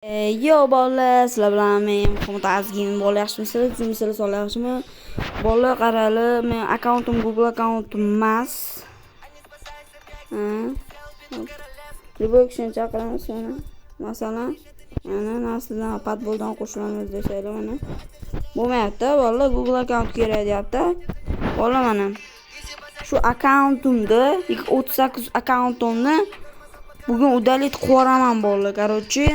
Yo bolalar, sizlar bilan men Muhammad Azgin. Bolalar yaxshimisizlar? Sizlar sog'lar yaxshimi? Bolalar qarali, men akkauntim Google akkauntim emas. Любой kishini chaqiramiz mana. Masalan, mana naslidan padboldan qo'shilamiz desaylar mana. Bo'lmayapti, bolalar Google akkaunt kerak deyapti. Bolalar mana shu akkauntimda 38 akkauntimni bugun udalit qo'raman bolalar. Короче,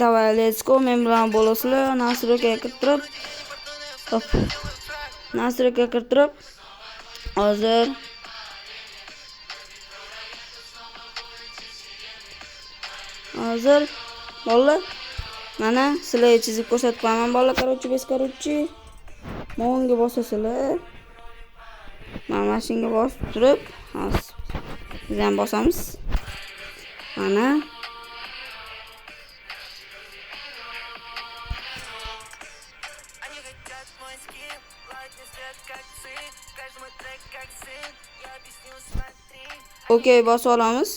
давай, let's go. Men bilan bo'lasizlar. Nastroykaga kirib, hop. Nastroykaga kirib, hozir bolalar mana sizlarga chizib ko'rsatib qo'yaman bolalar. Короче, monga bosasizlar. Mana shunga bosib turib, hozir biz ham bosamiz. Mana okey, bosib olamiz.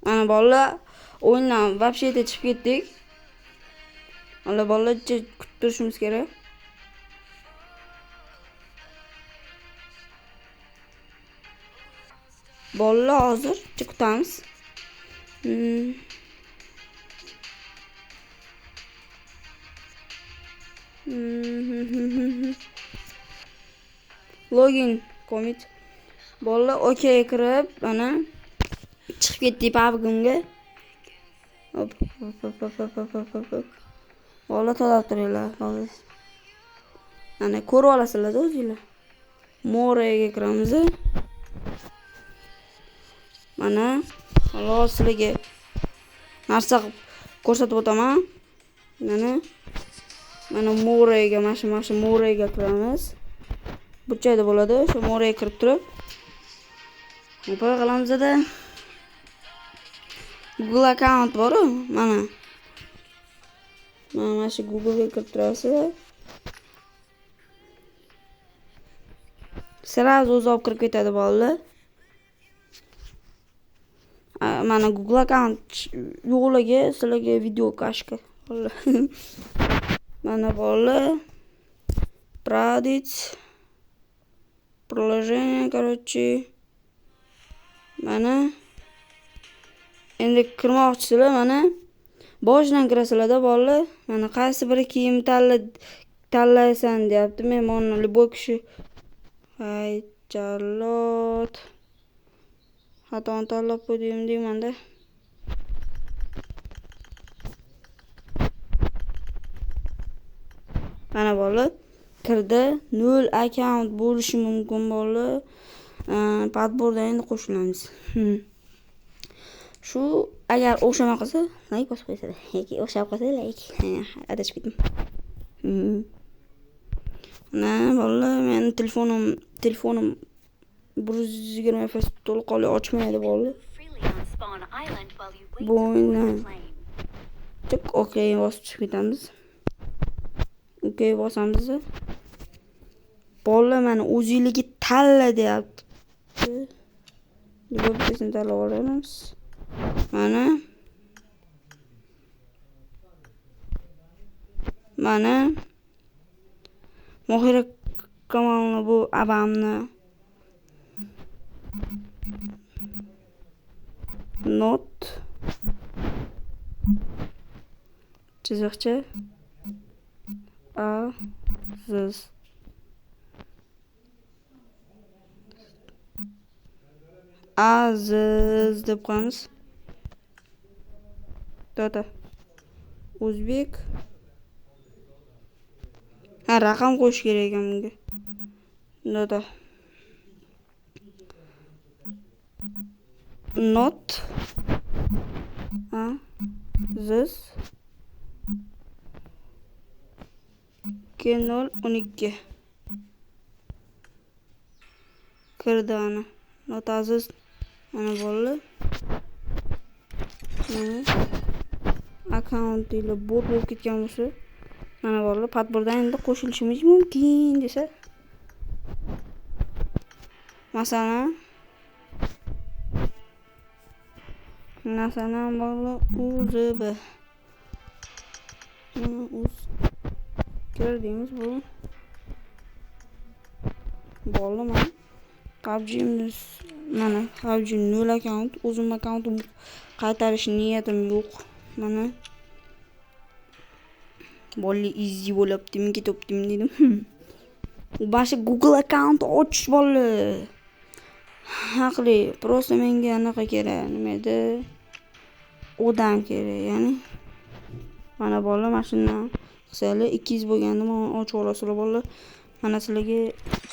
Mana bolalar o'yindan вообще chiqib ketdik. Mana bolalar kutib turishimiz kerak. Bolalar hozir kutamiz. Login commit. Bolalar okey kirib, mana chiqib ketdik PUBG'ga. Hop. Bolalar to'lab turinglar. Mana ko'rib olasizlar o'zingizlar. Morega kiramiz. Mana hozir sizlarga narsa ko'rsatib o'taman. Mana morega, mana shu morega kiramiz. Bu joyda bo'ladi. Shu morega kirib turib, nima qilamiz-da? Google account bor, mana. Mana shu Google ga kirib turasiz. Sразу o'zi olib kirib ketadi bolalar. Mana Google account yo'qlarga sizlarga video kashka. Mana bolalar Pradits приложение, короче. Mana endi kirmoqchisizlar, mana boshidan kirasizlar-da bolalar. Mana qaysi bir kiyim tanlaysan deyapti. Men mana любой kishi Charlotte xatoni tanlab qo'ydim deymanda. Mana bolalar kirdi. 0 account bo'lishi mumkin bolalar. Padbordan endi qo'shilamiz. Shu agar o'xshamay qolsa, like bosib qo'yasizlar. Yoki o'xshab qolsa like. Adashib ketdim. Mana bolalar, men telefonim 120 fps to'lqonli ochmaydi bolalar. Bu o'yindan tik okey bosib chiqib ketamiz. Okey bosamiz. Bolalar mana o'zingizni tanla deyapti. Nima bizni tanlab olamiz? Mana Mohira Kamalni bu abamni not chiziqcha Aziz deb qo'yamiz. Data O'zbek. Raqam qo'yish kerak ekan bunga. Data not Aziz 2012 kirdi ana. Not Aziz mana bolalar. Akkaunt ile bot bo'lib ketgan bo'lsa, mana bolalar padbordan endi qo'shilishimiz mumkin desa. Masalan, Masalan, bolalar UZB. Mana uz ko'rdingiz bu. Bolalar mana PUBG'imiz mana PUBG 0 account. O'zim accountim qaytarish niyatim yo'q. Mana bolalar easy bo'libdi, men ketibdim dedim. Başka Google account ochish bolalar. Haqli, просто menga anaqa kerak, nima edi? Odam kerak, ya'ni. Mana bolalar mana shundan qilsanglar 200 bo'lganda mana ochib olasizlar bolalar. Mana sizlarga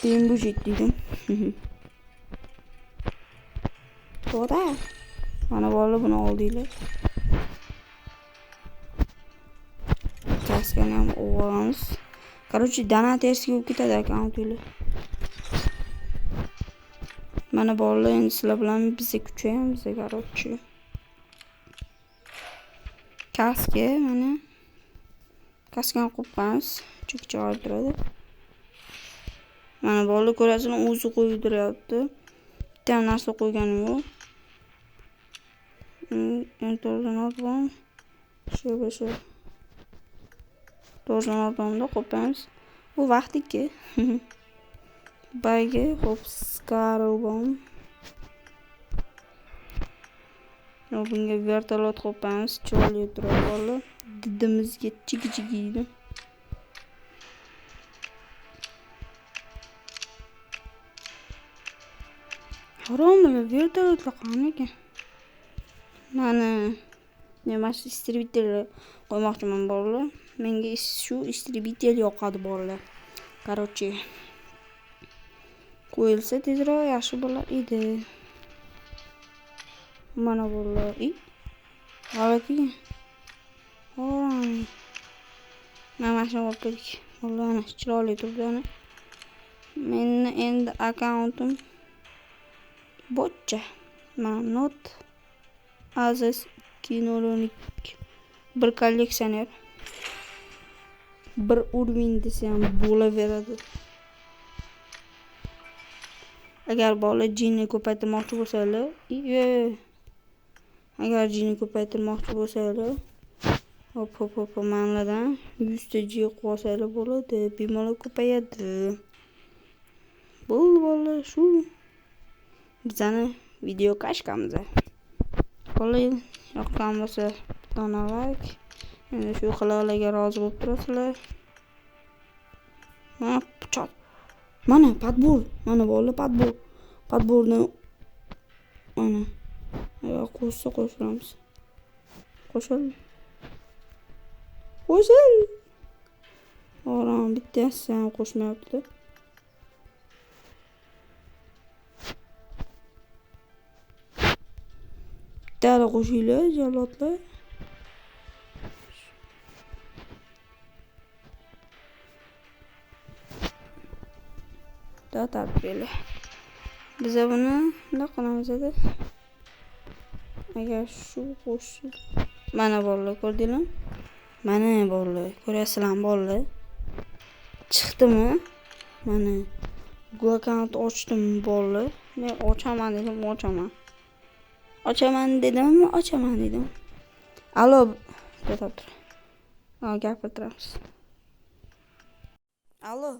beyin budjet dedim. To'g'ri. Mana bolalar buni oldinglar. Kaskani ham olamiz. Короче, donaterskiy bo'lib ketadi akkauntinglar. Mana bolalar endi sizlar bilan bizga kuchayamiz, короче. Kaska mana kaskani qo'yamiz. Chukcha olib turadi. Mana bolalar ko'rasizlar, o'zi qo'ydiryapti. Bitta ham narsa qo'yganim yo'q. Entordan shu. To'g'ri qo'yamiz. Bu vaqtiki. Bayga hop skarobom. Bunga vertolyot qo'yamiz, chiroyli turadi bolalar. Didimizga chigi-chigi. Haromilar vertolyotlar qani ekan. Mana nima shu istribitelь qo'ymoqchiman bolalar. Menga shu istribitelь yoqadi bolalar. Короче, qo'yilsa tezroq yaxshi bo'lar edi. Mana bolalar, g'alati. Mana mashina olib keldik. Bolalar chiroyli turdi ana. Meni endi accountim bocha. Mana not Aziz Kinonik bir kolleksioner. Bir uровень desam bo'laveradi. Agar bolalar jinni ko'paytirmoqchi bo'lsalar, agar jinni ko'paytirmoqchi bo'lsalar, hop manlardan 100 ta G qo'ysalar bo'ladi, bemalol ko'payadi. Bolalar shu bizani video kashkamiz. Bolalar yoqqan bo'lsa, bitta like. Endi shu qiloqlarga rozi bo'lib turasizlar. Mana pichoq. Mana padbol. Mana bolalar padbol. Padbolni mana qo'shamiz. Qo'shil. Oram bittasi ham qo'shmayapti. Bitta qo'shinglar, jalotlar. Tartibli. Biz buni nima qilamiz edi? Agar shu qo'shib mana bolalar ko'rdinglarmi? Mana bolalar, ko'rasizlarmi bolalar? Chiqdimi? Mana Google account ochdim bolalar. Men ochaman dedim, ochaman. Ochaman dedim. Alo, to'xtab tur. Gapiramiz. Alo.